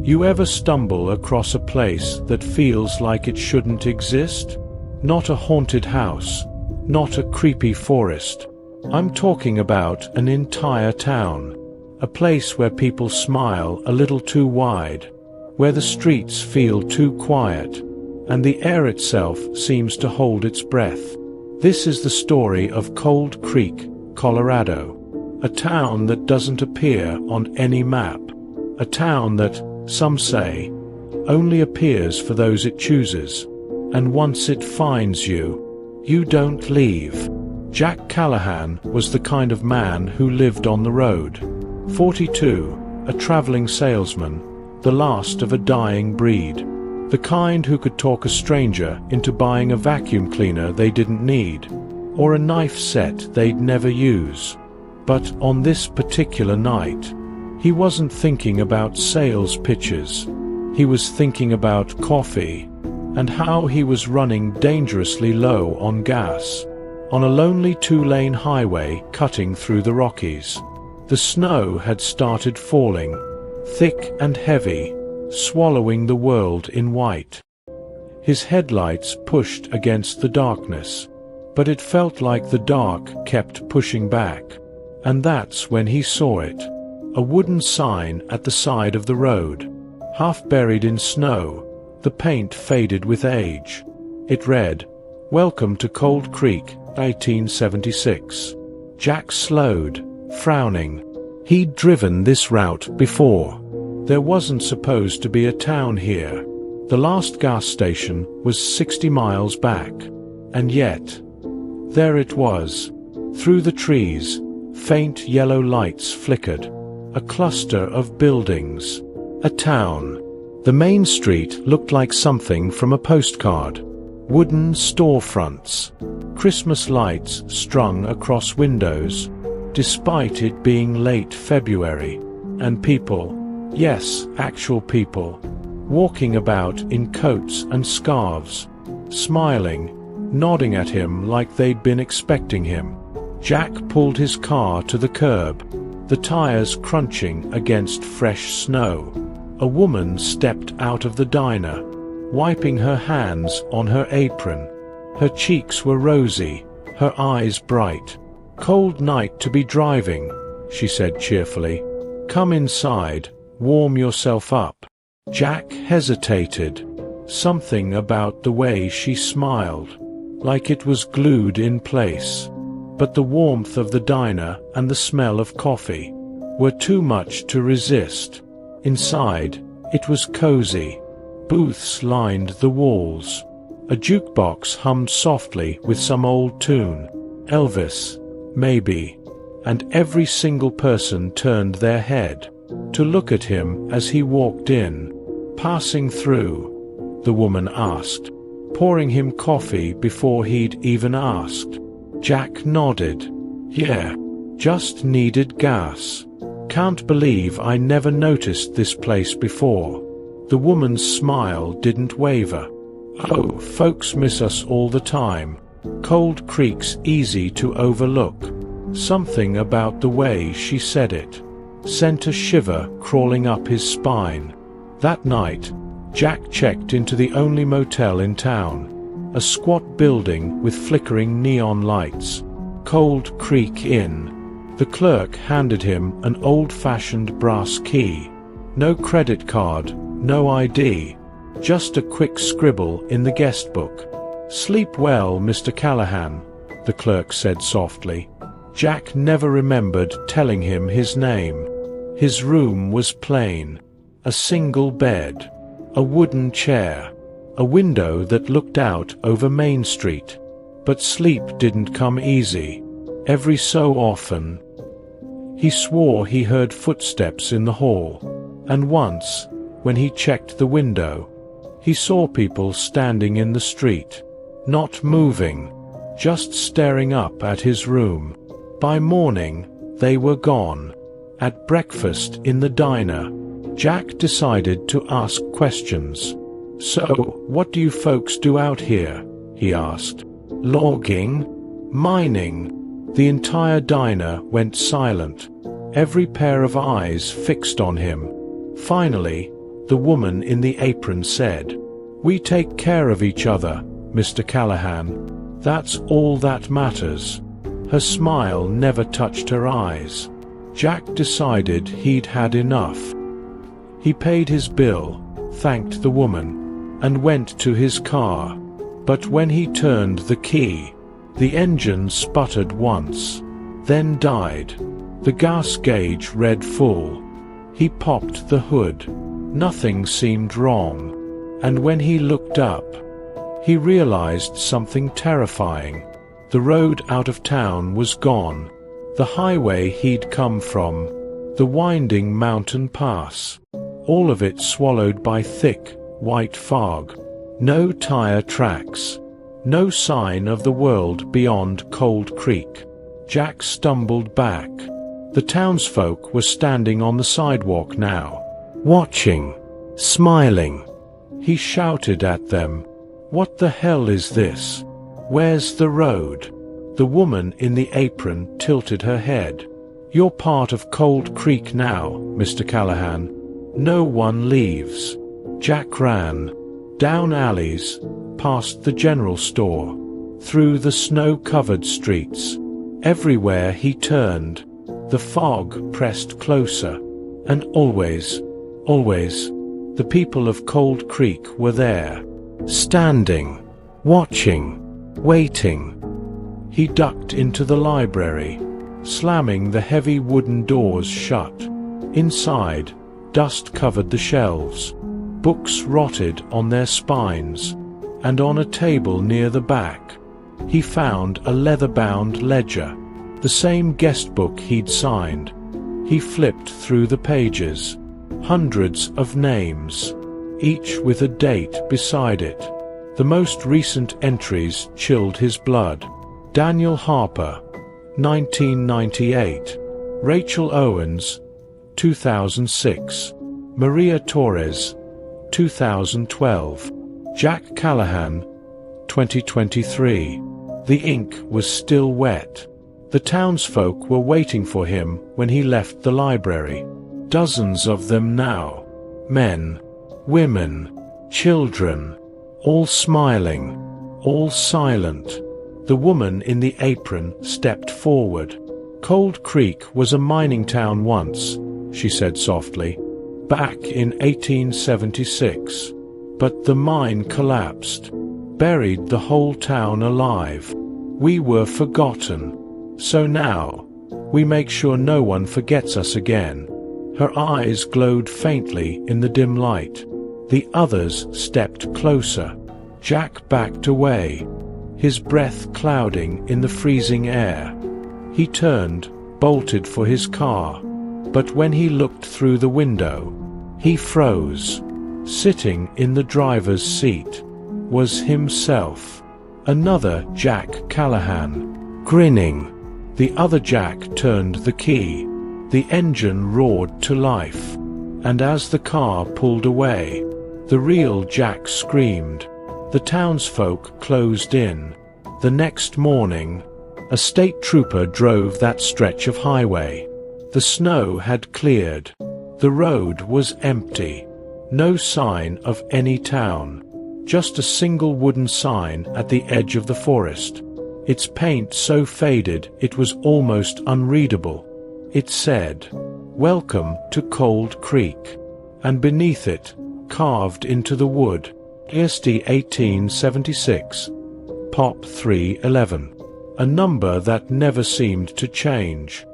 You ever stumble across a place that feels like it shouldn't exist? Not a haunted house, not a creepy forest. I'm talking about an entire town. A place where people smile a little too wide, where the streets feel too quiet, and the air itself seems to hold its breath. This is the story of Cold Creek, Colorado. A town that doesn't appear on any map. A town that, some say, only appears for those it chooses. And once it finds you, you don't leave. Jack Callahan was the kind of man who lived on the road. 42, a traveling salesman, the last of a dying breed. The kind who could talk a stranger into buying a vacuum cleaner they didn't need, or a knife set they'd never use. But on this particular night, he wasn't thinking about sales pitches. He was thinking about coffee, and how he was running dangerously low on gas, on a lonely two-lane highway cutting through the Rockies. The snow had started falling, thick and heavy, swallowing the world in white. His headlights pushed against the darkness, but it felt like the dark kept pushing back. And that's when he saw it. A wooden sign at the side of the road. Half buried in snow, the paint faded with age. It read, "Welcome to Cold Creek, 1876. Jack slowed, frowning. He'd driven this route before. There wasn't supposed to be a town here. The last gas station was 60 miles back. And yet, there it was. Through the trees, faint yellow lights flickered. A cluster of buildings. A town. The main street looked like something from a postcard. Wooden storefronts. Christmas lights strung across windows, despite it being late February. And people, yes, actual people, walking about in coats and scarves, smiling, nodding at him like they'd been expecting him. Jack pulled his car to the curb, the tires crunching against fresh snow. A woman stepped out of the diner, wiping her hands on her apron. Her cheeks were rosy, her eyes bright. "Cold night to be driving," she said cheerfully. "Come inside, warm yourself up." Jack hesitated. Something about the way she smiled, like it was glued in place. But the warmth of the diner and the smell of coffee were too much to resist. Inside, it was cozy. Booths lined the walls. A jukebox hummed softly with some old tune. Elvis, maybe. And every single person turned their head to look at him as he walked in. "Passing through?" the woman asked, pouring him coffee before he'd even asked. Jack nodded. "Yeah, just needed gas. Can't believe I never noticed this place before." The woman's smile didn't waver. "Oh, folks miss us all the time. Cold Creek's easy to overlook." Something about the way she said it sent a shiver crawling up his spine. That night, Jack checked into the only motel in town. A squat building with flickering neon lights. Cold Creek Inn. The clerk handed him an old-fashioned brass key. No credit card, no ID. Just a quick scribble in the guest book. "Sleep well, Mr. Callahan," the clerk said softly. Jack never remembered telling him his name. His room was plain. A single bed. A wooden chair. A window that looked out over Main Street. But sleep didn't come easy. Every so often, he swore he heard footsteps in the hall. And once, when he checked the window, he saw people standing in the street, not moving, just staring up at his room. By morning, they were gone. At breakfast in the diner, Jack decided to ask questions. "So, what do you folks do out here?" he asked. "Logging? Mining?" The entire diner went silent, every pair of eyes fixed on him. Finally, the woman in the apron said. "We take care of each other, Mr. Callahan. That's all that matters." Her smile never touched her eyes. Jack decided he'd had enough. He paid his bill, thanked the woman, and went to his car. But when he turned the key, the engine sputtered once, then died. The gas gauge read full. He popped the hood. Nothing seemed wrong. And when he looked up, he realized something terrifying. The road out of town was gone. The highway he'd come from, the winding mountain pass, all of it swallowed by thick, white fog. No tire tracks, no sign of the world beyond Cold Creek. Jack stumbled back. The townsfolk were standing on the sidewalk now, watching, smiling. He shouted at them, "What the hell is this? Where's the road?" The woman in the apron tilted her head. "You're part of Cold Creek now, Mr. Callahan. No one leaves." Jack ran, down alleys, past the general store, through the snow-covered streets. Everywhere he turned, the fog pressed closer, and always, the people of Cold Creek were there, standing, watching, waiting. He ducked into the library, slamming the heavy wooden doors shut. Inside, dust covered the shelves. Books rotted on their spines, and on a table near the back, he found a leather-bound ledger, the same guest book he'd signed. He flipped through the pages, hundreds of names, each with a date beside it. The most recent entries chilled his blood. Daniel Harper, 1998. Rachel Owens, 2006. Maria Torres, 2012. Jack Callahan, 2023. The ink was still wet. The townsfolk were waiting for him when he left the library. Dozens of them now. Men, women, children, all smiling, all silent. The woman in the apron stepped forward. "Cold Creek was a mining town once," she said softly, "back in 1876. But the mine collapsed, buried the whole town alive. We were forgotten. So now, we make sure no one forgets us again." Her eyes glowed faintly in the dim light. The others stepped closer. Jack backed away, his breath clouding in the freezing air. He turned, bolted for his car. But when he looked through the window, he froze. Sitting in the driver's seat was himself. Another Jack Callahan, grinning. The other Jack turned the key. The engine roared to life. And as the car pulled away, the real Jack screamed. The townsfolk closed in. The next morning, a state trooper drove that stretch of highway. The snow had cleared. The road was empty. No sign of any town. Just a single wooden sign at the edge of the forest. Its paint so faded it was almost unreadable. It said, "Welcome to Cold Creek." And beneath it, carved into the wood, EST 1876, Pop 311, a number that never seemed to change.